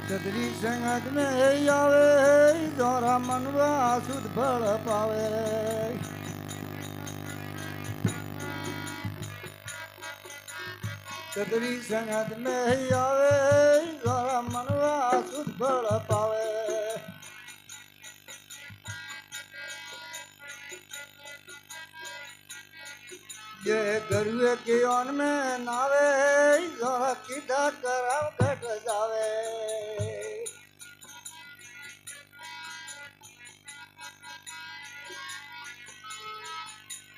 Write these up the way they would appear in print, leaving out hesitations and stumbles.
સદરી સંગત में આવે દ્વારા મનવા સુધ ફળ પાવે સદરી સંગત में આવે દ્વારા મનવા સુધ ફળ પાવે ये गरुए के ओन में नावे जरा कीधा कराव कट जावे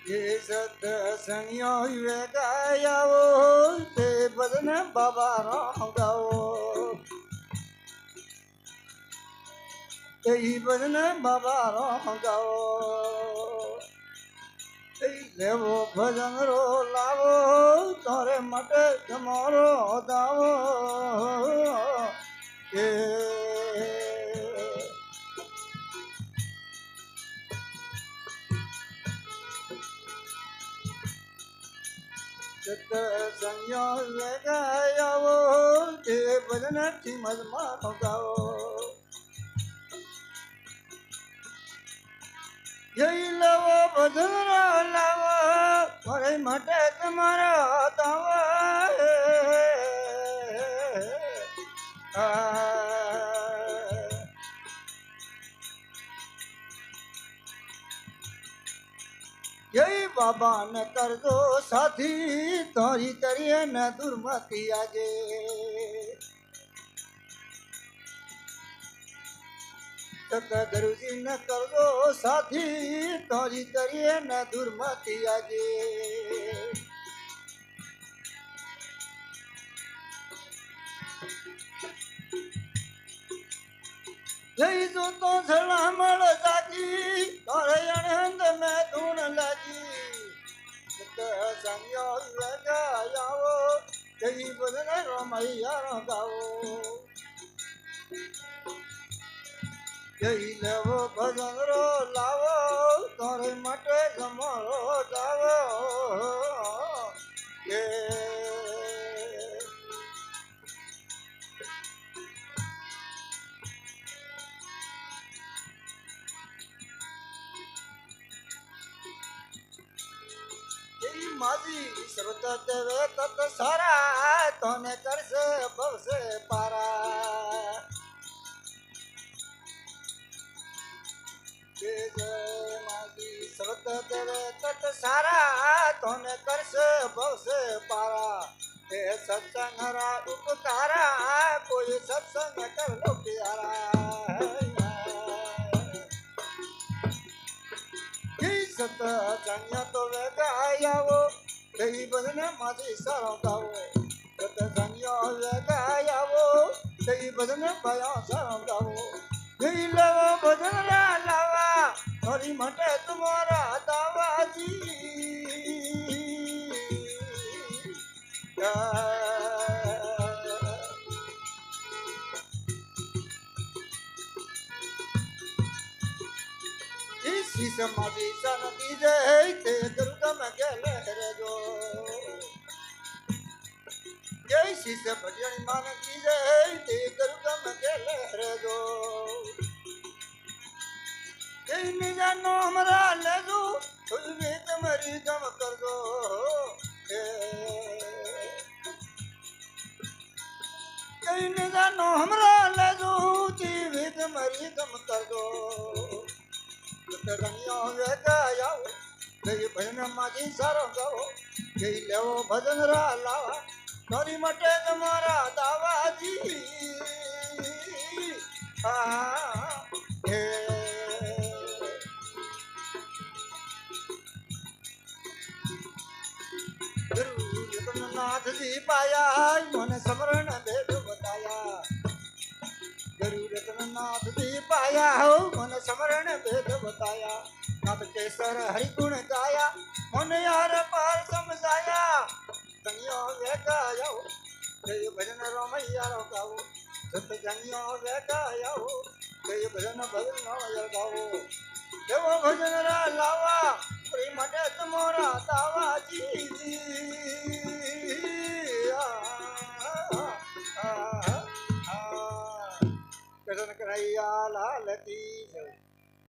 ये सत संगियो हुए गायावो ते बदन बाबा राम गाओ ते बदन बाबा राम गाओ લેવો ભજન રો લાવો તારે માટે તમારો દાવો એ સત્સંગો ગાયાવો તે ભજન થી મજમાં ગાવો જઈ લાવો ભજન લાવો મારે માટે તમારો દાવો જય બાબા ને કરજો સાથી તારી કરીએ ને દુર્મતી આજે સતગુરુજી ને કરજો સાથી તારી કરીએ ને દુર્મતી આજે જય જો તો સલામળ જાજી તારે અણંદ મેં ધૂણ લાજી સત્સંગો ગાયાવો જય બદન રમૈયા ગાવો જય લેવો ભજન રો લાવો તારે માટે જમરો જાવો એ માજી સર્વત દેવે તત સારા તને કરશે ભવશે પારા માજી સર્વત દેવે તત સારા તને કરશે ભવશે પારા એ સત્સંગ હરા ઉપકારા કોઈ સત્સંગ કર લો પ્યારા સત્સંગ તો ગાયાવો જય ભજન માથી સારો ગાવો સત્સંગ ગાયાવો જય ભજન ભયા સારો ગાવો જય લેવો ભજન લાવા હરી માટે તમારા દાવાજી समाधि शांति जय ते दुर्गम गेले रेजो जय शिष भजन मान की जय ते दुर्गम गेले रेजो जय निजा नो हमरा लेजो तुझे तुम्हारी गम कर दो जय निजा नो हमरा लेजो तुझे तुम्हारी गम कर दो સત્સંગો ગાયાવો જય ભજન માજી સારો ગાવો જય લેવો ભજન રા લાવા તારી માટે તમારા દાવાજી ગુરુ નાથ जी पाया मन समरण भेद बताया गुरु रत्ननाथ जी पाया हो मन समरण भेद बताया नाथ केसर हरि गुण गाया मन यार पार समझाया संगियो वे गाया हो जय भजन रमैया रो गाओ सत्संगियो वे गाया हो जय भजन रमैया गाओ देवो भजन रा लावा प्रेम માટે તમારા દાવાજી કૃષ્ણ કનૈયા લાલ કી જય.